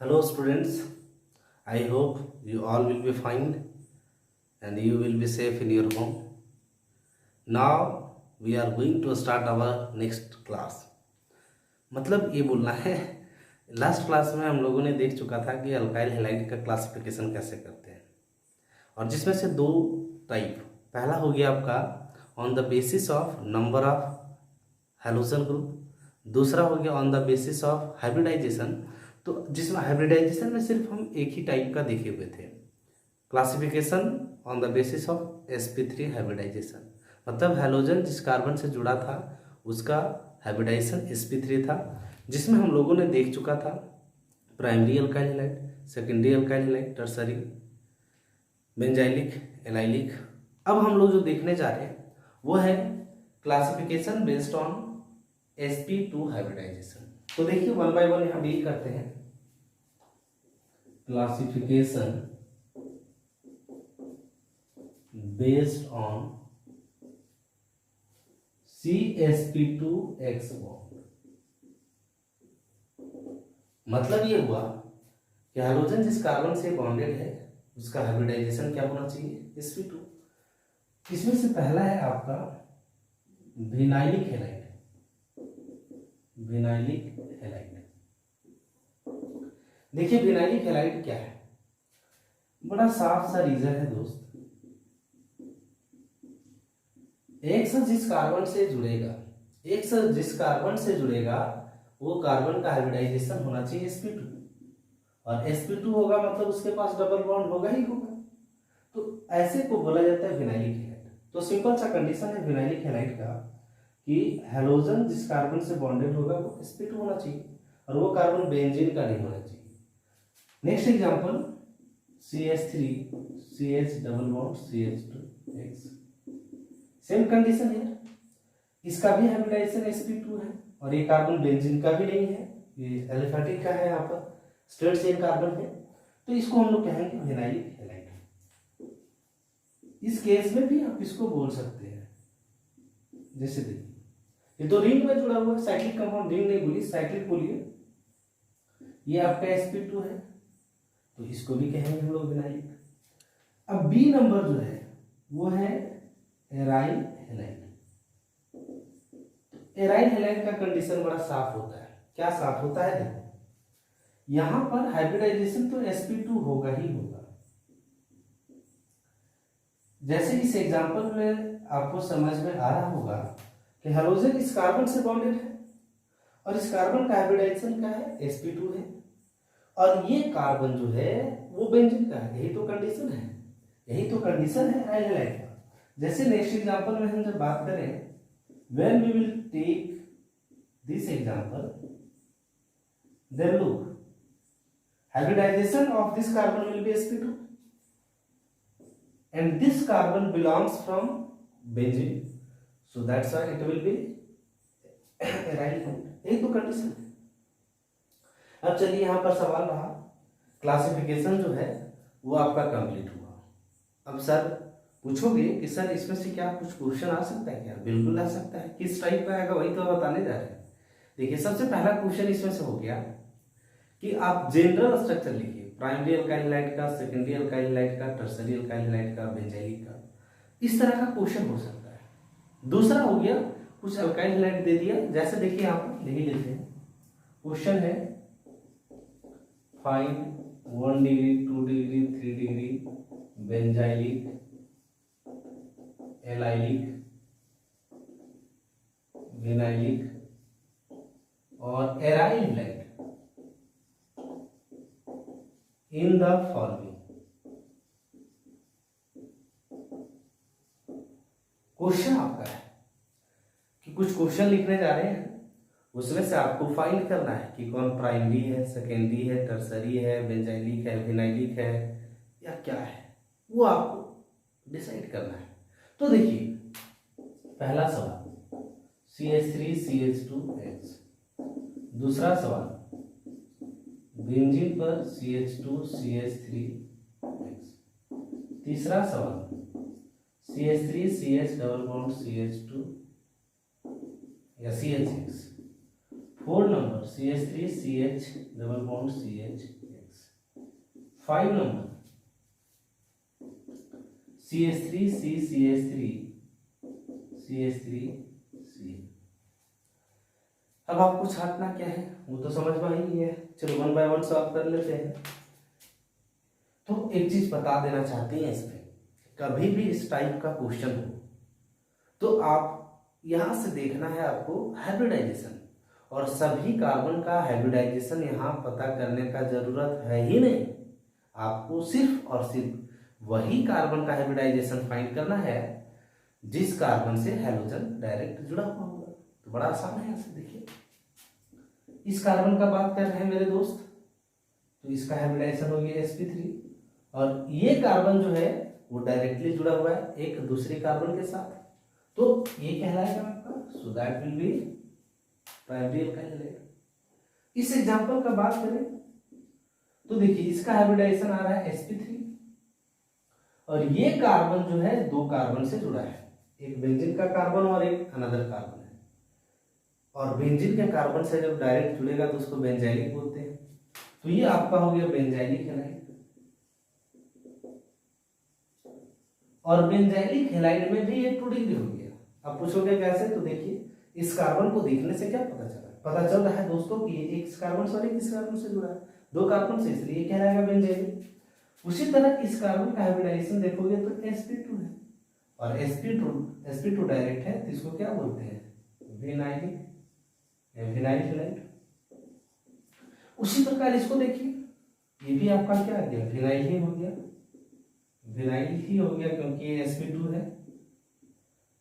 Hello students, I hope you all will be fine and you will be safe in your home. Now we are going to start our next class. मतलब ये बोलना है, last class में हम लोगों ने देख चुका था कि अल्काइल हैलाइड का क्लासिफिकेशन कैसे करते हैं, और जिसमें से दो टाइप, पहला हो गया आपका on the basis of number of halogen group, दूसरा हो गया on the basis of hybridization. तो जिसमें हाइब्रिडाइजेशन में सिर्फ हम एक ही टाइप का देखे हुए थे, classification on the basis of sp3 hybridization, मतलब हैलोजन जिस कार्बन से जुड़ा था उसका हाइब्रिडाइजेशन sp3 था, जिसमें हम लोगों ने देख चुका था primary alkyl halide, secondary alkyl halide, tertiary, benzylic, allylic. अब हम लोग जो देखने जा रहे हैं वो है classification based on sp2 hybridization. तो देखिए वन बाय वन यहां डील करते हैं। Classification based on CsP2X bond, मतलब ये हुआ कि हाइड्रोजन जिस कार्बन से बॉन्डेड है उसका हाइब्रिडाइजेशन क्या होना चाहिए, sp2। इसमें से पहला है आपका विनाइलिक हैलाइड। विनाइलिक हैलाइड, देखिए विनाइलिक हैलाइड क्या है, बड़ा साफ सा रीजन है दोस्त। एक से जिस कार्बन से जुड़ेगा, एक से जिस कार्बन से जुड़ेगा वो कार्बन का हाइब्रिडाइजेशन होना चाहिए sp2, और sp2 होगा मतलब उसके पास डबल बॉन्ड होगा ही होगा, तो ऐसे को बोला जाता है विनाइलिक हैलाइड। तो सिंपल सा कंडीशन है विनाइलिक हैलाइड का कि हैलोजन जिस कार्बन से बॉन्डेड होगा वो sp2 होना चाहिए, और वो कार्बन बेंजीन का नहीं होना चाहिए। Next example CH3 CH double bond CH2X, same condition है, इसका भी हाइब्रिडाइजेशन sp2 है और ये कार्बन बेंजीन का भी नहीं है, ये एलिफेटिक का है, यहाँ पर स्ट्रेट चेन कार्बन है, तो इसको हम लोग कहेंगे विनाइलिक हैलाइड। इस केस में भी आप इसको बोल सकते हैं, जैसे देखिए ये तो रिंग में जुड़ा हुआ है, साइक्लिक कंपाउंड, रिंग नहीं बोली साइक्लिक बोलिए, ये आपका sp2 है तो इसको भी कहेंगे हम लोग विनाइलिक। अब बी नंबर जो है वो है एराइल हैलाइड। एराइल हैलाइड का कंडीशन बड़ा साफ होता है, क्या साफ होता है, देखो यहां पर हाइब्रिडाइजेशन तो sp2 होगा ही होगा। जैसे इस एग्जांपल में आपको समझ में आ रहा होगा कि हाइड्रोजन इस कार्बन से बॉन्डेड है और इस कार्बन का हाइब्रिडाइजेशन क्या है, sp2 है, और ये कार्बन जो है वो बेंजीन का है। यही तो कंडीशन है, यही तो कंडीशन है एराइल हैलाइड का। जैसे नेक्स्ट एग्जांपल में हम जब बात करें, when we will take this example, then look, hybridization of this carbon will be sp2 and this carbon belongs from benzene, so that's why it will be aryl bond। यही तो condition है। अब चलिए यहां पर सवाल रहा, क्लासिफिकेशन जो है वो आपका कंप्लीट हुआ। अब सर पूछोगे कि सर इसमें से क्या कुछ क्वेश्चन आ सकता है क्या, बिल्कुल आ सकता है, किस टाइप का आएगा वही तो बताने जा रहे हैं। देखिए सबसे पहला क्वेश्चन इसमें से हो गया कि आप जनरल स्ट्रक्चर लिखिए, प्राइमरी अल्काइल हैलाइड का, सेकेंडरी अल्काइल हैलाइड का, टर्सरी अल्काइल हैलाइड का, बेंजाइलिक का, इस तरह का क्वेश्चन हो सकता है। दूसरा हो गया कुछ अल्काइल हैलाइड दे दिया, जैसे देखिए यहाँ पर लिख लेते हैं, क्वेश्चन है find 1 degree 2 degree 3 degree benzylic, allylic, vinylic और aryl halide in the following. Question आपका है कि कुछ क्वेश्चन लिखने जा रहे हैं, उसमें से आपको फाइंड करना है कि कौन प्राइमरी है, सेकेंडरी है, टर्सरी है, बेंजाइलिक है, विनाइलिक है या क्या है, वो आपको डिसाइड करना है। तो देखिए पहला सवाल CH3 CH2X, दूसरा सवाल बेंजीन पर CH2 CH3X, तीसरा सवाल CH3 CH double bond CH2 या CHX, 4 number CH3 CH double bond CH। 5 number CH3 C CH3 CH3 C। अब आपको छांटना क्या है वो तो समझ में ही है, चलो 1 बाय 1 सॉल्व कर लेते हैं। तो एक चीज बता देना चाहते हैं इसमें, कभी भी इस टाइप का क्वेश्चन हो तो आप यहां से देखना है आपको हाइब्रिडाइजेशन, और सभी कार्बन का हाइब्रिडाइजेशन यहाँ पता करने का जरूरत है ही नहीं। आपको सिर्फ और सिर्फ वही कार्बन का हाइब्रिडाइजेशन फाइंड करना है जिस कार्बन से हैलोजन डायरेक्ट जुड़ा हुआ होगा। तो बड़ा आसान है, ऐसे देखिए इस कार्बन का बात कर रहे हैं मेरे दोस्त, तो इसका हाइब्रिडाइजेशन हो गया sp3, और ये कार्बन जो है वो डायरेक्टली जुड़ा हुआ है एक दूसरे कार्बन के साथ, तो ये कहलाएगा आपका, so that will be primary alkyl. इस एग्जांपल का बात करें तो देखिए इसका हाइब्रिडाइजेशन आ रहा है sp3, और ये कार्बन जो है दो कार्बन से जुड़ा है, एक बेंजीन का कार्बन और एक अनदर कार्बन है, और बेंजीन के कार्बन से जब डायरेक्ट जुड़ेगा तो उसको बेंजाइलिक बोलते हैं। तो ये आपका हो गया बेंजाइलिक हैलाइड, और बेंजाइलिक हैलाइड में भी ये 2 डिग्री हो गया। अब पूछोगे कैसे, तो देखिए इस कार्बन को देखने से क्या पता चला, पता चल रहा है दोस्तों कि ये एक कार्बन से और एक इस कार्बन से जुड़ा है, 2 कार्बन से, इसलिए क्या रहेगा बेंजाइलिक। उसी तरह इस कार्बन का हाइब्रिडाइजेशन देखोगे तो sp2 है, और sp2 डायरेक्ट है तो इसको क्या बोलते हैं, विनाइलिक विनाइल हैलाइड। उसी प्रकार इसको देखिए, ये भी आपका क्या आ गया, विनाइल ही हो गया, विनाइल ही हो गया क्योंकि ये sp2 है,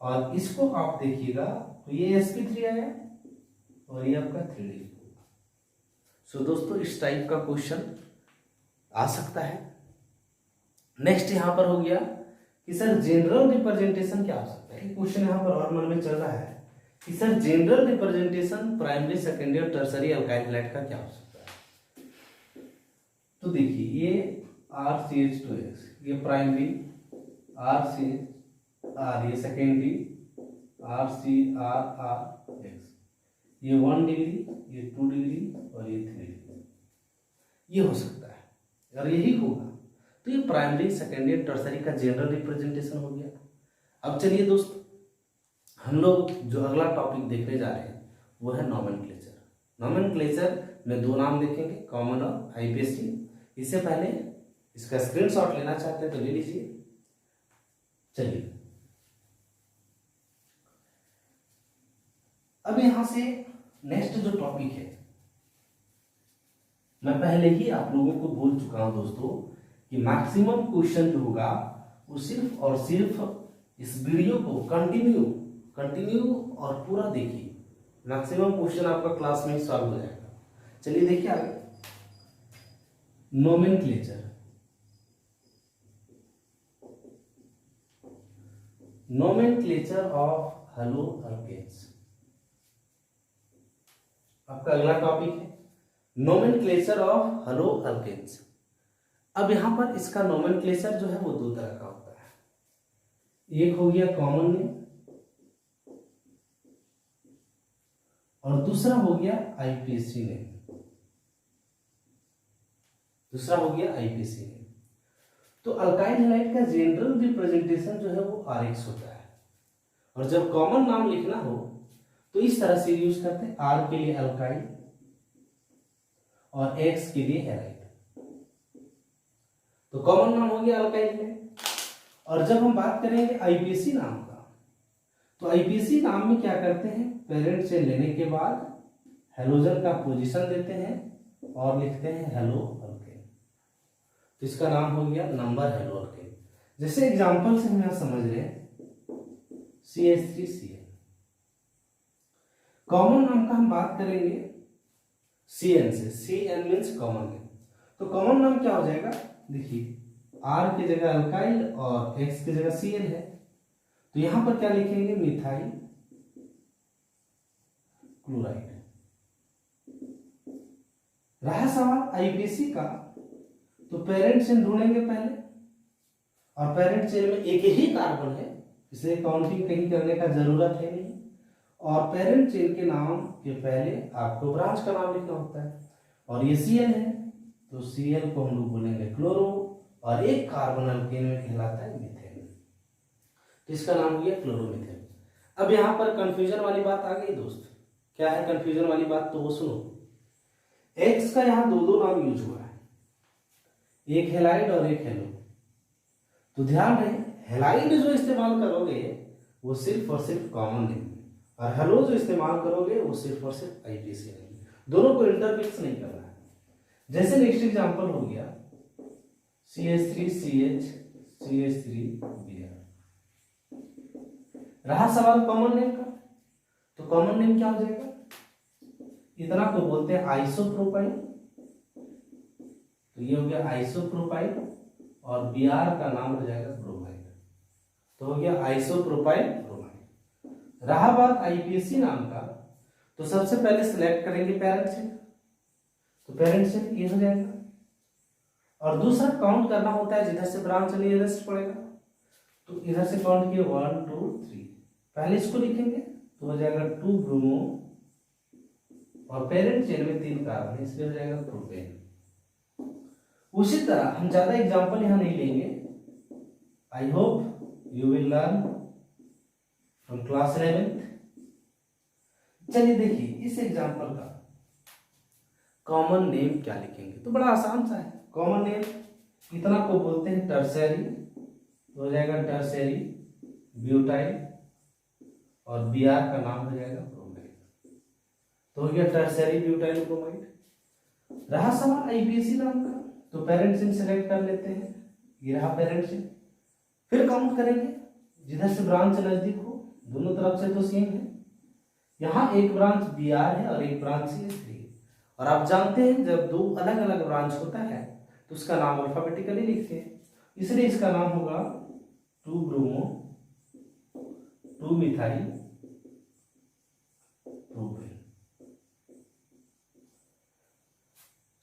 और इसको आप देखिएगा तो ये sp3 आया और ये आपका 3 डिग्री होगा। सो दोस्तों इस टाइप का क्वेश्चन आ सकता है। नेक्स्ट यहां पर हो गया कि सर जनरल रिप्रेजेंटेशन क्या हो सकता है, क्वेश्चन यहां पर और मन में चल रहा है कि sir general representation primary secondary और टर्सरी अल्काइल हैलाइड का क्या हो सकता है। तो देखिए ये RCH2X ये प्राइमरी, RCR ये सेकेंडरी, RCRRX ये 1 डिग्री, ये 2 डिग्री और ये 3 डिग्री, ये हो सकता है, अगर यही होगा तो ये प्राइमरी सेकेंडरी टर्सरी का जनरल रिप्रेजेंटेशन हो गया। अब चलिए दोस्त हम लोग जो अगला टॉपिक देखने जा रहे हैं वो है नोमेनक्लेचर। नोमेनक्लेचर में 2 नाम देखेंगे, कॉमन और आईपीएससी। इससे पहले इसका स्क्रीनशॉट लेना चाहते हैं तो ले लीजिए। चलिए अब यहां से नेक्स्ट जो टॉपिक है, मैं पहले ही आप लोगों को बोल चुका हूं दोस्तों कि मैक्सिमम क्वेश्चन जो होगा वो सिर्फ और सिर्फ इस वीडियो को कंटिन्यू और पूरा देखिए, मैक्सिमम क्वेश्चन आपका क्लास में ही सॉल्व हो जाएगा। चलिए देखिए आगे, नोमेनक्लेचर। नोमेनक्लेचर ऑफ हैलोअल्केन्स आपका अगला टॉपिक है, नोमेनक्लेचर ऑफ हैलोअल्केन्स। अब यहां पर इसका नोमेनक्लेचर जो है वो 2 तरह का होता है, एक हो गया कॉमन नेम और दूसरा हो गया आईपीएससी नेम, दूसरा हो गया आईपीएससी नेम। तो अल्काइल हैलाइड का जनरल रिप्रेजेंटेशन जो है वो RX होता है, और जब कॉमन नाम लिखना हो तो इस तरह से यूज करते हैं, R के लिए अल्काइल और X के लिए हैलाइड। तो कॉमन नाम हो गया अल्काइल है। और जब हम बात करेंगे आईपीएससी नाम का, तो आईपीएससी नाम में क्या करते हैं, पेरेंट से लेने के बाद हैलोजन का पोजीशन देते हैं और लिखते हैं हेलो अल्केन, तो इसका नाम हो गया नंबर हेलो अल्केन। जैसे एग्जांपल से हम यहां समझ रहे हैं CH3Cl। कॉमन नाम का हम बात करेंगे CN से, CN मीन्स कॉमन नेम। तो कॉमन नाम क्या हो जाएगा, देखिए R की जगह अल्काइल और X की जगह Cl है, तो यहां पर क्या लिखेंगे, मिथाइल क्लोराइड। रहा सवाल आईपीएससी का, तो पेरेंट चेन ढूंढेंगे पहले, और पेरेंट चेन में एक ही कार्बन है इसलिए काउंटिंग कहीं करने का जरूरत है नहीं, और पेरेंट चेन के नाम के पहले आपको ब्रांच का नाम लिखना होता है, और ये Cl है तो Cl को हम लोग बोलेंगे क्लोरो, और एक कार्बन अल्केन में कहलाता है मीथेन, जिसका नाम हो गया क्लोरोमीथेन। अब यहाँ पर कंफ्यूजन वाली बात आ गई दोस्त। क्या है कंफ्यूजन वाली बात, तो वो सुनो। एक्स का यहाँ दो नाम यूज हुआ है, एक हेलाइड और एक हेलो। तो ध्यान रहे, हेलाइड जो इस्तेमाल करोगे वो सिर्फ और सिर्फ कॉमन नेम, और हेलो जो इस्तेमाल करोगे वो सिर्फ और सिर्फ आईपीसी नेम, दोनों को इंटरमिक्स नहीं करना है। जैसे नेक्स्ट एग्जांपल हो गया CH3CH CH3Br। रहा सवाल कॉमन नेम का, तो कॉमन नेम क्या हो जाएगा, इतना को बोलते हैं आइसोप्रोपाइल, तो ये हो गया आइसोप्रोपाइल, और Br का नाम हो जाएगा ब्रोमाइड, तो हो गया आइसोप्रोपाइल ब्रोमाइड। रहा बात आईपीएसी नाम का, तो सबसे पहले सिलेक्ट करेंगे पेरेंट चेन, तो पेरेंट चेन ये हो जाएगा, और दूसरा काउंट करना होता है जिधर से ब्रांच नियरेस्ट पड़ेगा, तो इधर से काउंट किए 1 2 3, पहले इसको लिखेंगे तो हो जाएगा 2 ब्रोमो, और पेरेंट चेन में 3 कार्बन इसलिए हो जाएगा प्रोपेन। उसी तरह हम ज्यादा एग्जांपल यहां नहीं लेंगे, I hope you will learn from class 11th। चलिए देखिए इस एग्जांपल का कॉमन नेम क्या लिखेंगे, तो बड़ा आसान सा है। कॉमन नेम इतना को बोलते हैं टर्सरी, तो हो जाएगा टर्सरी ब्यूटाइल, और Br का नाम हो जाएगा ब्रोमाइड, तो हो गया टर्सरी ब्यूटाइल ब्रोमाइड। रहा सवाल आईपीएसी नाम का, तो पेरेंट चेन सेलेक्ट कर लेते हैं, ये रहा पेरेंट चेन, फिर काउंट करेंगे जिधर से ब्रांच नजदीक हो, दोनों तरफ से तो सेम है। यहाँ एक ब्रांच Br है और एक ब्रांच CH3 है, और आप जानते हैं जब दो अलग अलग ब्रांच होता है तो उसका नाम अल्फाबेटिकली लिखते हैं, इसलिए इसका नाम होगा 2 ब्रोमो 2 मिथाइल प्रोपेन।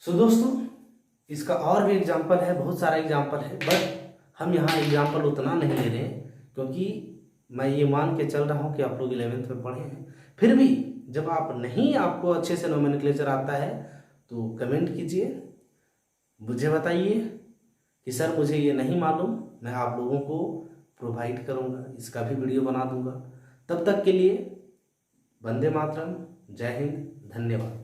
सो दोस्तों इसका और भी एग्जाम्पल है, बहुत सारा एग्जाम्पल है, बट हम यहाँ एग्जाम्पल उतना नहीं ले रहे क्योंकि मैं ये मान के चल रहा हूँ कि आप लोग 11th में पढ़े हैं। फिर भी जब आप नहीं, आपको अच्छे से नोमेनक्लेचर आता है तो कमेंट कीजिए, मुझे बताइए कि सर मुझे ये नहीं मालूम, मैं आप लोगों को प्रोवाइड करूँगा, इसका भी वीडियो बना दूंगा। तब तक के लिए वंदे मातरम, जय हिंद, धन्यवाद।